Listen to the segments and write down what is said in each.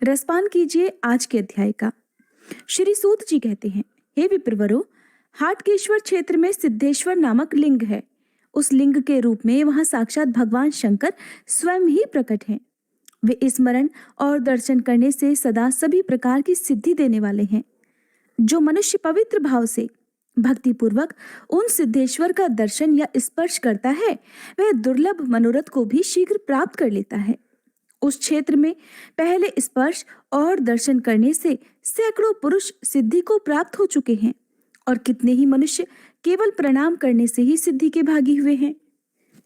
रसपान कीजिए आज के अध्याय का। श्री सूत जी कहते हैं, हे विप्रवरो, हाटकेश्वर क्षेत्र में सिद्धेश्वर नामक लिंग है। उस लिंग के रूप में वहां साक्षात भगवान शंकर स्वयं ही प्रकट हैं। वे स्मरण और दर्शन करने से सदा सभी प्रकार की सिद्धि देने वाले हैं। जो मनुष्य पवित्र भाव से भक्ति पूर्वक उन सिद्धेश्वर का दर्शन या स्पर्श करता है, वह दुर्लभ मनोरथ को भी शीघ्र प्राप्त कर लेता है। उस क्षेत्र में पहले स्पर्श और दर्शन करने से सैकड़ों पुरुष सिद्धि को प्राप्त हो चुके हैं और कितने ही मनुष्य केवल प्रणाम करने से ही सिद्धि के भागी हुए हैं।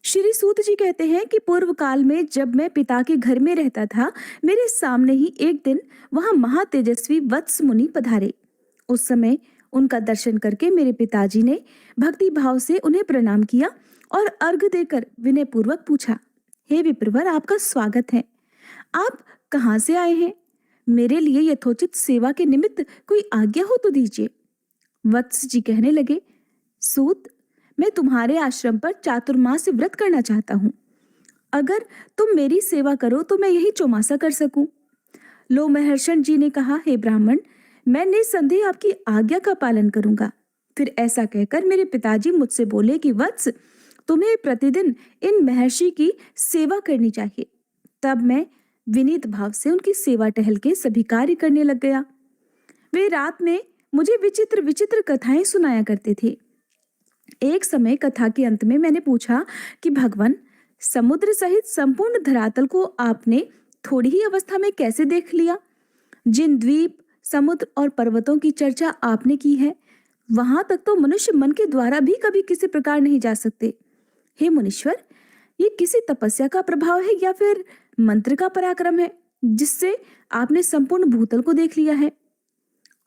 श्री सूत जी कहते हैं कि पूर्व काल में जब मैं पिता के घर में रहता था, मेरे सामने ही एक दिन वहां महातेजस्वी वत्स मुनि पधारे। उस समय उनका दर्शन करके मेरे पिताजी ने भक्ति भाव से उन्हें प्रणाम किया और अर्घ देकर विनय पूर्वक पूछा, हे विप्रवर, आपका स्वागत है। आप कहाँ से आए हैं? मेरे लिए यथोचित सेवा के निमित्त कोई आज्ञा हो तो दीजिए। वत्स जी कहने लगे, सूत, मैं तुम्हारे आश्रम पर चातुर्मास व्रत करना चाहता हूँ। अगर तुम मेरी सेवा करो तो मैं यही चौमासा कर सकूं। लोमहर्षण जी ने कहा, हे ब्राह्मण, मैं निसंदेह आपकी आज्ञा का पालन करूंगा। फिर ऐसा कहकर मेरे पिताजी मुझसे बोले कि वत्स, तुम्हें प्रतिदिन इन महर्षि की सेवा करनी चाहिए। तब मैं विनीत भाव से उनकी सेवा टहल के सभी कार्य करने लग गया। वे रात में मुझे विचित्र विचित्र कथाएं सुनाया करते थे। एक समय कथा के अंत में मैंने पूछा कि भगवान, समुद्र सहित संपूर्ण धरातल को आपने थोड़ी ही अवस्था में कैसे देख लिया? जिन द्वीप, समुद्र और पर्वतों की चर्चा आपने की है, वहां तक तो मनुष्य मन के द्वारा भी कभी किसी प्रकार नहीं जा सकते। हे मुनीश्वर, ये किसी तपस्या का प्रभाव है या फिर मंत्र का पराक्रम है जिससे आपने संपूर्ण भूतल को देख लिया है?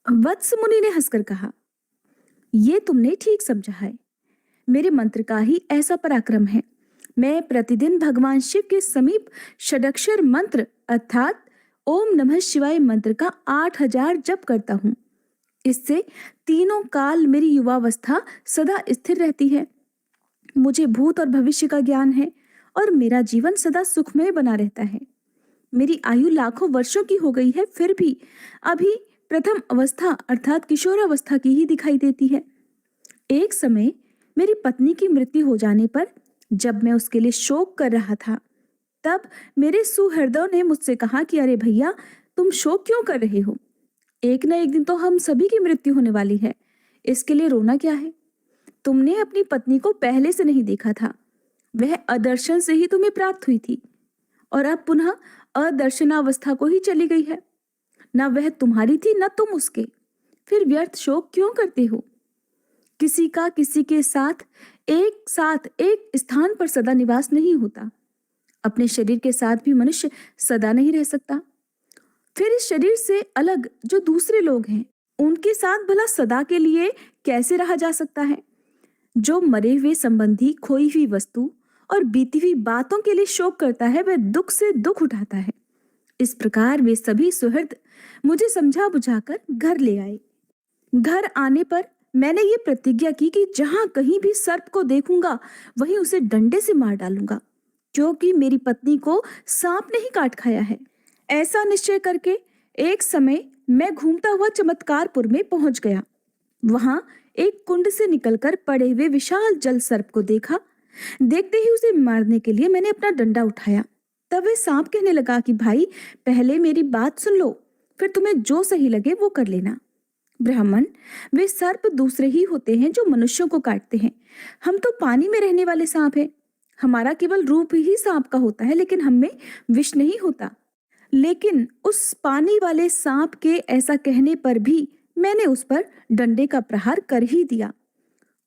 वत्स मुनि ने हंसकर कहा, ये तुमने ठीक समझा है। मेरे मंत्र का ही ऐसा पराक्रम है। मैं प्रतिदिन भगवान शिव के समीप षडक्षर मंत्र अर्थात ओम नमः शिवाय मंत्र का 8000 जप करता हूँ। इससे तीनों काल मेरी युवावस्था सदा स्थिर रहती है। मुझे भूत और भविष्य का ज्ञान है और मेरा जीवन सदा सुखमय बना रहता है। मेरी आयु लाखों वर्षों की हो गई है, फिर भी अभी प्रथम अवस्था अर्थात किशोरावस्था की ही दिखाई देती है। एक समय मेरी पत्नी की मृत्यु हो जाने पर जब मैं उसके लिए शोक कर रहा था, तब मेरे सुहृदों ने मुझसे कहा कि अरे भैया, तुम शोक क्यों कर रहे हो? एक न एक दिन तो हम सभी की मृत्यु होने वाली है, इसके लिए रोना क्या है? तुमने अपनी पत्नी को पहले से नहीं देखा था, वह अदर्शन से ही तुम्हें प्राप्त हुई थी और अब पुनः अदर्शनावस्था को ही चली गई है। न वह तुम्हारी थी न तुम उसके, फिर व्यर्थ शोक क्यों करते हो? किसी का किसी के साथ एक स्थान पर सदा निवास नहीं होता। अपने शरीर के साथ भी मनुष्य सदा नहीं रह सकता। फिर इस शरीर से अलग जो दूसरे लोग हैं, उनके साथ भला सदा के लिए कैसे रहा जा सकता है? जो मरे हुए संबंधी, खोई हुई वस्तु और बीती हुई बातों के लिए शोक करता है, वह दुख से दुख उठाता है। इस प्रकार वे सभी सुहृद मुझे समझा बुझाकर घर ले आए। घर आने पर मैंने ये प्रतिज्ञा की कि जहां कहीं भी सर्प को देखूंगा वहीं उसे डंडे से मार डालूंगा, क्योंकि मेरी पत्नी को सांप ने ही काट खाया है। ऐसा निश्चय करके एक समय मैं घूमता हुआ चमत्कारपुर में पहुंच गया। वहां एक कुंड से निकलकर पड़े हुए विशाल जल सर्प को देखा। देखते ही उसे मारने के लिए मैंने अपना डंडा उठाया। तब वह सांप कहने लगा कि भाई, पहले मेरी बात सुन लो, फिर तुम्हें जो सही लगे वो कर लेना। ब्राह्मण, वे सर्प दूसरे ही होते हैं जो मनुष्यों को काटते हैं। हम तो पानी में रहने वाले सांप हैं। हमारा केवल रूप ही सांप का होता है, लेकिन हम में विष नहीं होता। लेकिन उस पानी वाले सांप के ऐसा कहने पर भी मैंने उस पर डंडे का प्रहार कर ही दिया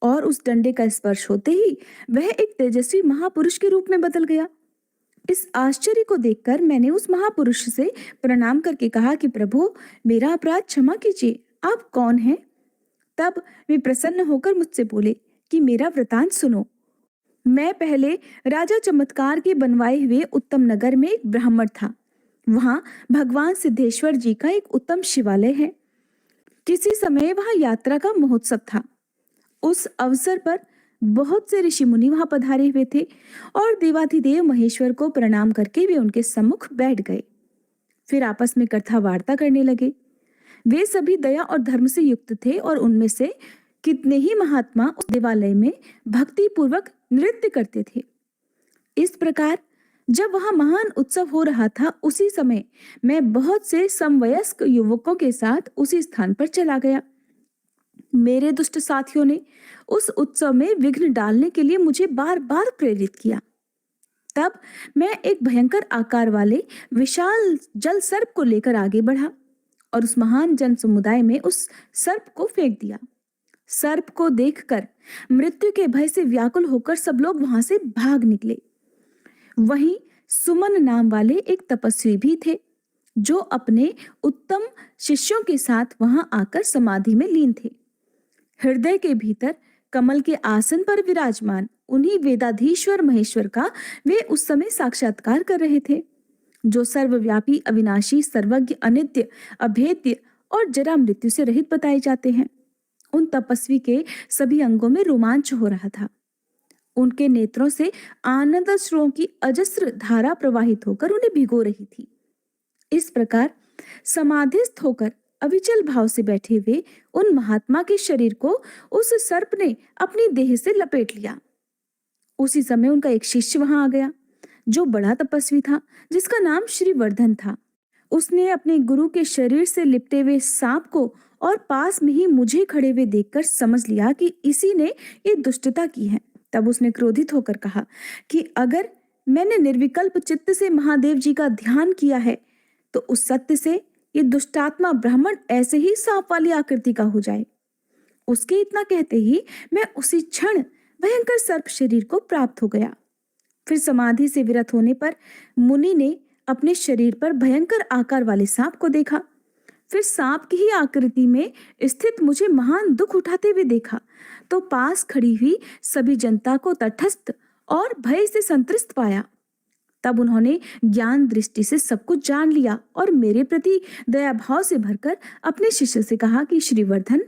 और उस डंडे का स्पर्श होते ही वह एक तेजस्वी महापुरुष के रूप में बदल गया। इस आश्चर्य को देखकर मैंने उस महापुरुष से प्रणाम करके कहा कि प्रभु, मेरा अपराध क्षमा कीजिए, आप कौन हैं? तब वे प्रसन्न होकर मुझसे बोले कि मेरा वृतांत सुनो। मैं पहले राजा चमत्कार के बनवाए हुए उत्तम नगर में एक ब्राह्मण था। वहां भगवान सिद्धेश्वर जी का एक उत्तम शिवालय है। किसी समय वहां यात्रा का महोत्सव था। उस अवसर पर बहुत से ऋषि मुनि वहां पधारे हुए थे और देवाधिदेव महेश्वर को प्रणाम करके वे उनके सम्मुख बैठ गए। फिर आपस में कथा वार्ता करने लगे। वे सभी दया और धर्म से युक्त थे और उनमें से कितने ही महात्मा उस देवालय में भक्ति पूर्वक नृत्य करते थे। इस प्रकार जब वहां महान उत्सव हो रहा था, उसी समय मैं बहुत से समवयस्क युवकों के साथ उसी स्थान पर चला गया। मेरे दुष्ट साथियों ने उस उत्सव में विघ्न डालने के लिए मुझे बार बार प्रेरित किया। तब मैं एक भयंकर आकार वाले विशाल जल सर्प को लेकर आगे बढ़ा और उस महान जन समुदाय में उस सर्प को फेंक दिया। सर्प को देखकर मृत्यु के भय से व्याकुल होकर सब लोग वहां से भाग निकले। वहीं सुमन नाम वाले एक तपस्वी भी थे, जो अपने उत्तम शिष्यों के साथ वहां आकर समाधि में लीन थे। हृदय के भीतर कमल के आसन पर विराजमान उन्हीं वेदाधीश्वर महेश्वर का वे उस समय साक्षात्कार कर रहे थे, जो सर्वव्यापी, अविनाशी, सर्वज्ञ, अनित्य, अभेद्य और जरा मृत्यु से रहित बताए जाते हैं। उन तपस्वी के सभी अंगों में रोमांच हो रहा था। उनके नेत्रों से आनंद अश्रुओं की अजस्र धारा प्रवाहित होकर उन्हें भिगो रही थी। इस प्रकार समाधिस्थ होकर अविचल भाव से बैठे हुए उन महात्मा के शरीर को उस सर्प ने अपनी देह से लपेट लिया। उसी समय उनका एक शिष्य वहां आ गया, जो बड़ा तपस्वी था, जिसका नाम श्रीवर्धन था। उसने अपने गुरु के शरीर से लिपटे हुए सांप को और पास में ही मुझे खड़े हुए देखकर समझ लिया कि इसी ने ये दुष्टता की है। तब उसने क्रोधित होकर कहा कि अगर मैंने निर्विकल्प चित्त से महादेव जी का ध्यान किया है, तो उस सत्य से ये दुष्टात्मा ब्राह्मण ऐसे ही सांप वाली आकृति का हो जाए। उसके इतना कहते ही मैं उसी क्षण भयंकर सर्प शरीर को प्राप्त हो गया। फिर समाधि से विरत होने पर मुनि ने अपने शरीर पर भयंकर आकार वाले सांप को देखा। फिर सांप की ही आकृति में स्थित मुझे महान दुख उठाते हुए देखा, तो पास खड़ी हुई सभी जनता को तटस्थ और भय से संतृष्ट पाया। तब उन्होंने ज्ञान दृष्टि से सब कुछ जान लिया और मेरे प्रति दया भाव से भरकर अपने शिष्य से कहा कि श्रीवर्धन,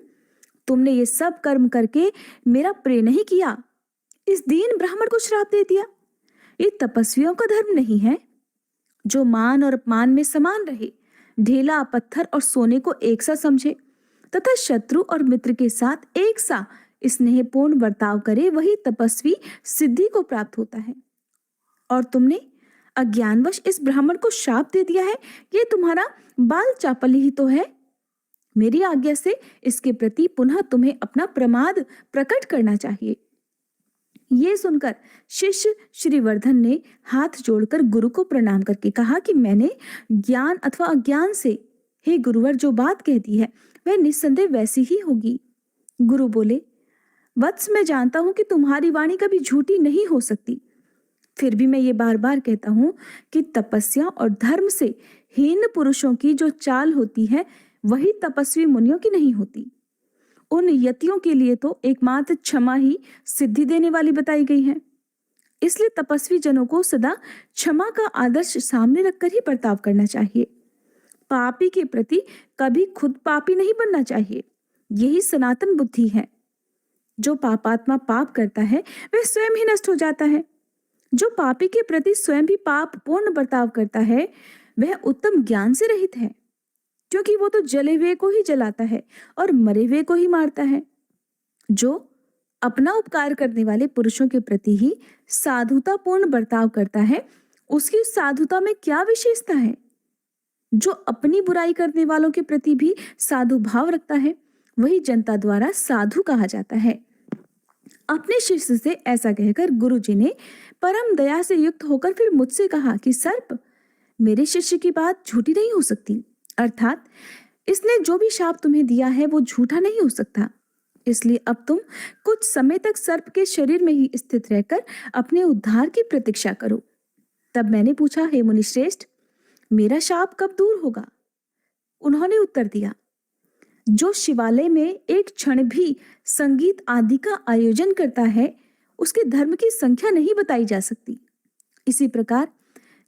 तुमने ये सब कर्म करके मेरा प्रिय नहीं किया, इस दीन ब्राह्मण को श्राप दे दिया। ये तपस्वियों का धर्म नहीं है, जो मान और अपमान में समान रहे, ढेला, पत्थर और सोने को एक सा समझे तथा शत्रु और मित्र के साथ एक सा स्नेहपूर्ण बर्ताव करे, वही तपस्वी सिद्धि को प्राप्त होता है। और तुमने अज्ञानवश इस ब्राह्मण को शाप दे दिया है। ये तुम्हारा बाल चापल्य ही तो है। मेरी आज्ञा से इसके प्रति पुनः तुम्हें अपना प्रमाद प्रकट करना चाहिए। ये सुनकर शिष्य श्रीवर्धन ने हाथ जोड़कर गुरु को प्रणाम करके कहा कि मैंने ज्ञान अथवा अज्ञान से, हे गुरुवर, जो बात कह दी है वह निस्संदेह वैसी ही होगी। गुरु बोले, वत्स, मैं जानता हूं कि तुम्हारी वाणी कभी झूठी नहीं हो सकती। फिर भी मैं ये बार बार कहता हूं कि तपस्या और धर्म से हीन पुरुषों की जो चाल होती है, वही तपस्वी मुनियों की नहीं होती। उन यतियों के लिए तो एकमात्र क्षमा ही सिद्धि देने वाली बताई गई है। इसलिए तपस्वी जनों को सदा क्षमा का आदर्श सामने रखकर ही बर्ताव करना चाहिए। पापी के प्रति कभी खुद पापी नहीं बनना चाहिए। यही सनातन बुद्धि है। जो पापात्मा पाप करता है वह स्वयं ही नष्ट हो जाता है। जो पापी के प्रति स्वयं भी पाप पूर्ण बर्ताव करता है, वह उत्तम ज्ञान से रहित है, क्योंकि वो तो जले हुए को ही जलाता है और मरे हुए को ही मारता है। जो अपना उपकार करने वाले पुरुषों के प्रति ही साधुता पूर्ण बर्ताव करता है, उसकी उस साधुता में क्या विशेषता है? जो अपनी बुराई करने वालों के प्रति भी साधु भाव रखता है, वही जनता द्वारा साधु कहा जाता है। अपने शिष्य से ऐसा कहकर गुरुजी ने परम दया से युक्त होकर फिर मुझसे कहा कि सर्प, मेरे शिष्य की बात झूठी नहीं हो सकती। अर्थात इसने जो भी शाप तुम्हें दिया है वो झूठा नहीं हो सकता। इसलिए अब तुम कुछ समय तक सर्प के शरीर में ही स्थित रहकर अपने उद्धार की प्रतीक्षा करो। तब मैंने पूछा, हे मुनि श्रेष्ठ, मेरा शाप कब दूर होगा? उन्होंने उत्तर दिया, जो शिवालय में एक क्षण भी संगीत आदि का आयोजन करता है, उसके धर्म की संख्या नहीं बताई जा सकती। इसी प्रकार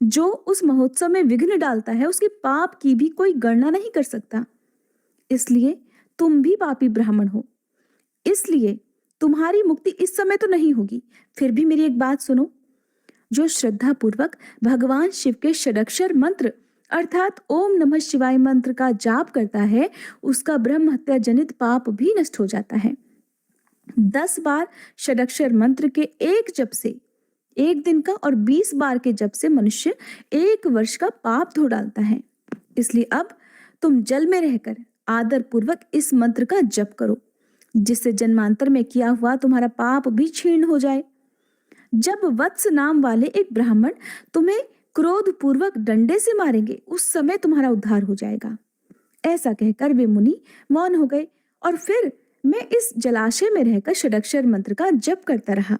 जो उस महोत्सव में विघ्न डालता है, उसके पाप की भी कोई गणना नहीं कर सकता। इसलिए तुम भी पापी ब्राह्मण हो। इसलिए तुम्हारी मुक्ति इस समय तो नहीं होगी। फिर भी मेरी एक बात सुनो। जो श्रद्धा पूर्वक भगवान शिव के षडक्षर मंत्र अर्थात ओम नमः शिवाय मंत्र का जाप करता है, उसका ब्रह्म हत्या जनित पाप भी नष्ट हो जाता है। 10 बार षडक्षर मंत्र के एक जप से 1 दिन का और 20 बार के जप से मनुष्य 1 वर्ष का पाप धो डालता है। इसलिए अब तुम जल में रहकर आदर पूर्वक इस मंत्र का जप करो, जिससे जन्मांतर में किया हुआ तुम्हारा पाप भी क्षीण हो जाए। जब वत्स नाम वाले एक ब्राह्मण तुम्हें क्रोध पूर्वक डंडे से मारेंगे, उस समय तुम्हारा उद्धार हो जाएगा। ऐसा कहकर वे मुनि मौन हो गए और फिर मैं इस जलाशय में रहकर षडक्षर मंत्र का जप करता रहा।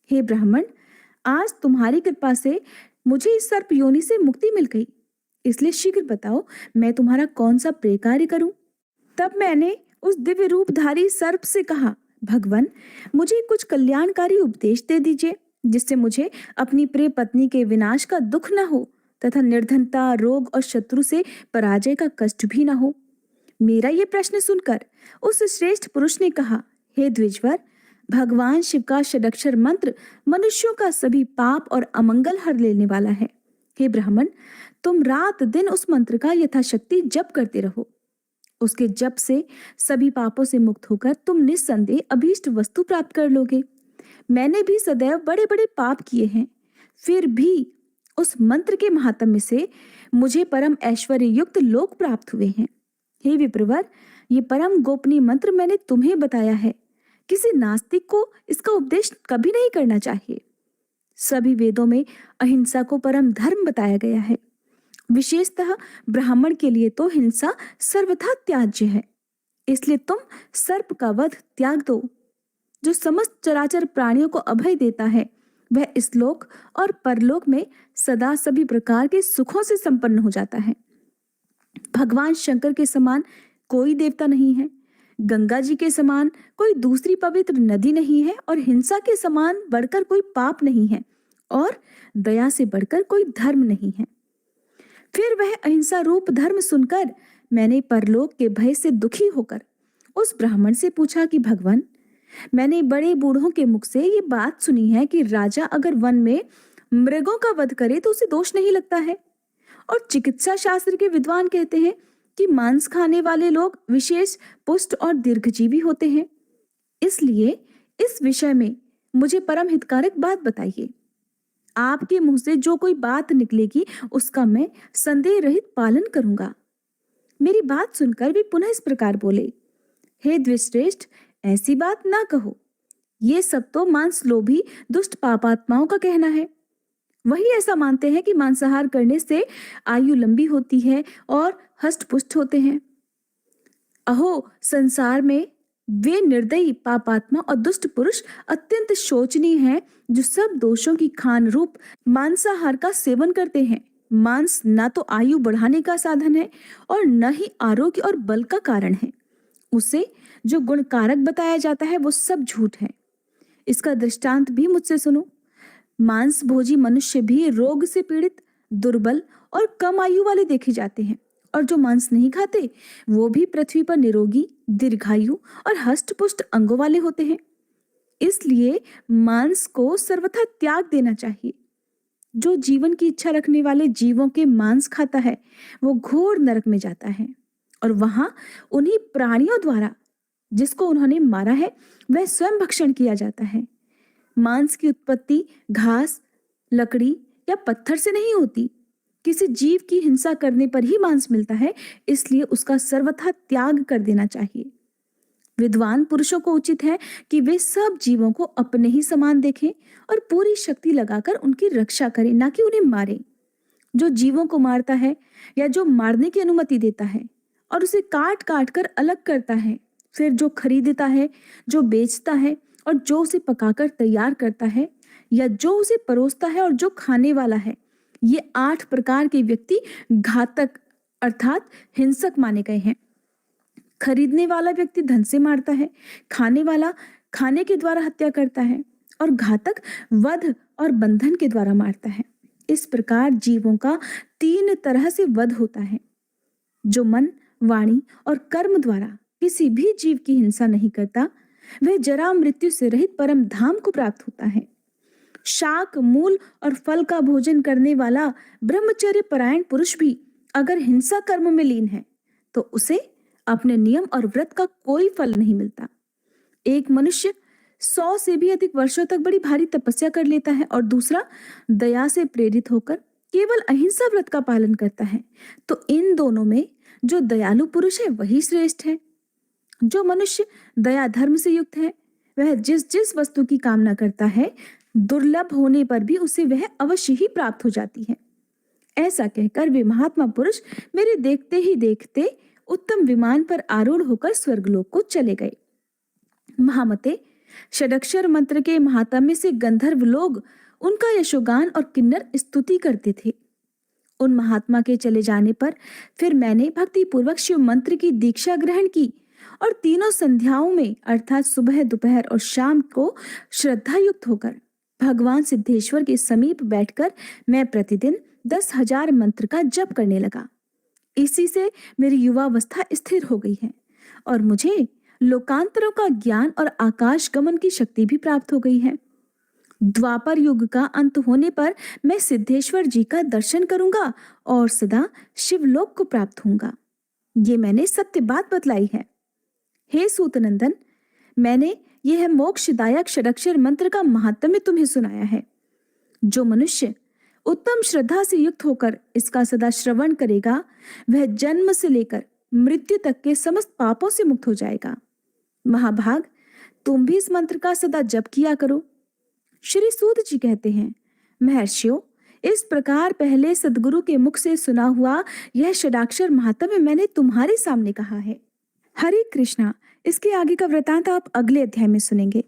हे ब्राह्मण, आज तुम्हारी कृपा से मुझे इस सर्प योनि से मुक्ति मिल गई, इसलिए शीघ्र बताओ मैं तुम्हारा कौन सा प्रिय कार्य करूं। तब मैंने उस दिव्य रूपधारी सर्प से कहा, भगवान, मुझे कुछ कल्याणकारी उपदेश दे दीजिए, जिससे मुझे अपनी प्रिय पत्नी के विनाश का दुख न हो तथा निर्धनता, रोग और शत्रु से पराजय का कष्ट भी न हो। मेरा ये प्रश्न सुनकर उस श्रेष्ठ पुरुष ने कहा, हे द्विजवर, भगवान शिव का षडक्षर मंत्र मनुष्यों का सभी पाप और अमंगल हर लेने वाला है। हे ब्राह्मण, तुम रात दिन उस मंत्र का यथाशक्ति जप करते रहो। उसके जप से सभी पापों से मुक्त होकर तुम निस्संदेह अभीष्ट वस्तु प्राप्त कर लोगे। मैंने भी सदैव बड़े बड़े पाप किए हैं, फिर भी उस मंत्र के महात्म्य से मुझे परम ऐश्वर्य युक्त लोक प्राप्त हुए हैं। हे विप्रवर, ये परम गोपनीय मंत्र मैंने तुम्हें बताया है। किसी नास्तिक को इसका उपदेश कभी नहीं करना चाहिए। सभी वेदों में अहिंसा को परम धर्म बताया गया है। विशेषतः ब्राह्मण के लिए तो हिंसा सर्वथा त्याज्य है। इसलिए तुम सर्प का वध त्याग दो। जो समस्त चराचर प्राणियों को अभय देता है, वह इस लोक और परलोक में सदा सभी प्रकार के सुखों से संपन्न हो जाता है। भगवान शंकर के समान कोई देवता नहीं है, गंगा जी के समान कोई दूसरी पवित्र नदी नहीं है, और हिंसा के समान बढ़कर कोई पाप नहीं है, और दया से बढ़कर कोई धर्म नहीं है। फिर वह अहिंसा रूप धर्म सुनकर मैंने परलोक के भय से दुखी होकर उस ब्राह्मण से पूछा कि भगवान, मैंने बड़े बूढ़ों के मुख से ये बात सुनी है कि राजा अगर वन में मृगों का वध करे तो उसे दोष नहीं लगता है, और चिकित्सा शास्त्र के विद्वान कहते हैं कि मांस खाने वाले लोग विशेष पुष्ट और दीर्घजीवी होते हैं। इसलिए इस विषय में मुझे परम हितकारक बात बताइए। आपके मुंह से जो कोई बात निकलेगी उसका मैं संदेह रहित पालन करूंगा। मेरी बात सुनकर वे पुनः इस प्रकार बोले, हे द्विश्रेष्ठ, ऐसी बात ना कहो। ये सब तो मांस लोभी दुष्ट पापात्माओं का कहना है। वही ऐसा मानते हैं कि मांसाहार करने से आयु लंबी होती है और हष्ट पुष्ट होते हैं। अहो, संसार में वे निर्दयी पापात्मा और दुष्ट पुरुष अत्यंत शोचनीय हैं, जो सब दोषों की खान रूप मांसाहार का सेवन करते हैं। मांस ना तो आयु बढ़ाने का साधन है और न ही आरोग्य और बल का कारण है। उसे जो गुणकारक बताया जाता है वो सब झूठ है। इसका दृष्टांत भी मुझसे सुनो। मांस भोजी मनुष्य भी रोग से पीड़ित, दुर्बल और कम आयु वाले देखे जाते हैं, और जो मांस नहीं खाते वो भी पृथ्वी पर निरोगी, दीर्घायु और हष्ट-पुष्ट अंगों वाले होते हैं। इसलिए मांस को सर्वथा त्याग देना चाहिए। जो जीवन की इच्छा रखने वाले जीवों के मांस खाता है वो घोर नरक में जाता है, और वहां उन्हीं प्राणियों द्वारा जिसको उन्होंने मारा है वह स्वयं भक्षण किया जाता है। मांस की उत्पत्ति घास, लकड़ी या पत्थर से नहीं होती। किसी जीव की हिंसा करने पर ही मांस मिलता है, इसलिए उसका सर्वथा त्याग कर देना चाहिए। विद्वान पुरुषों को उचित है कि वे सब जीवों को अपने ही समान देखें और पूरी शक्ति लगाकर उनकी रक्षा करें, ना कि उन्हें मारें। जो जीवों को मारता है या जो मारने की अनुमति देता है और उसे काट काट कर अलग करता है, फिर जो खरीदता है, जो बेचता है और जो उसे पकाकर तैयार करता है, या जो उसे परोसता है और जो खाने वाला है, ये 8 प्रकार के व्यक्ति घातक अर्थात हिंसक माने गए हैं। खरीदने वाला व्यक्ति धन से मारता है, खाने वाला खाने के द्वारा हत्या करता है, और घातक वध और बंधन के द्वारा मारता है। इस प्रकार जीवों का 3 तरह से वध होता है। जो मन, वाणी और कर्म द्वारा किसी भी जीव की हिंसा नहीं करता, वह जरा मृत्यु से रहित परम धाम को प्राप्त होता है। शाक, मूल और फल का भोजन करने वाला ब्रह्मचर्य परायण पुरुष भी अगर हिंसा कर्म में लीन है तो उसे अपने नियम और व्रत का कोई फल नहीं मिलता। एक मनुष्य 100 से भी अधिक वर्षों तक बड़ी भारी तपस्या कर लेता है और दूसरा दया से प्रेरित होकर केवल अहिंसा व्रत का पालन करता है, तो इन दोनों में जो दयालु पुरुष है वही श्रेष्ठ है। जो मनुष्य दया धर्म से युक्त है वह जिस जिस वस्तु की कामना करता है, दुर्लभ होने पर भी उसे वह अवश्य ही प्राप्त हो जाती है। ऐसा कहकर वे महात्मा पुरुष मेरे देखते ही देखते उत्तम विमान पर आरूढ़ होकर स्वर्गलोक को चले गए। महामते, षडक्षर मंत्र के महात्म्य से गंधर्व लोग उनका यशोगान और किन्नर स्तुति करते थे। उन महात्मा के चले जाने पर फिर मैंने भक्ति पूर्वक शिव मंत्र की दीक्षा ग्रहण की और तीनों संध्याओं में अर्थात सुबह, दोपहर और शाम को श्रद्धा युक्त होकर भगवान सिद्धेश्वर के समीप बैठकर मैं प्रतिदिन 10,000 मंत्र का जप करने लगा। इसी से मेरी युवावस्था स्थिर हो गई है और मुझे लोकांतरों का ज्ञान और आकाश गमन की शक्ति भी प्राप्त हो गई है। द्वापर युग का अंत होने पर मैं सिद्धेश्वर जी का दर्शन करूंगा और सदा शिवलोक को प्राप्त होऊंगा। ये मैंने सत्य बात बतलाई है। हे सूतनंदन, मैंने यह मोक्षदायक षडक्षर मंत्र का महात्म्य तुम्हें सुनाया है। जो मनुष्य उत्तम श्रद्धा से युक्त होकर इसका सदा श्रवण करेगा वह जन्म से लेकर मृत्यु तक के समस्त पापों से मुक्त हो जाएगा। महाभाग, तुम भी इस मंत्र का सदा जप किया करो। श्री सूत जी कहते हैं, महर्षियों, इस प्रकार पहले सदगुरु के मुख से सुना हुआ यह षडाक्षर महात्म्य मैंने तुम्हारे सामने कहा है। हरे कृष्णा। इसके आगे का वृतांत आप अगले अध्याय में सुनेंगे।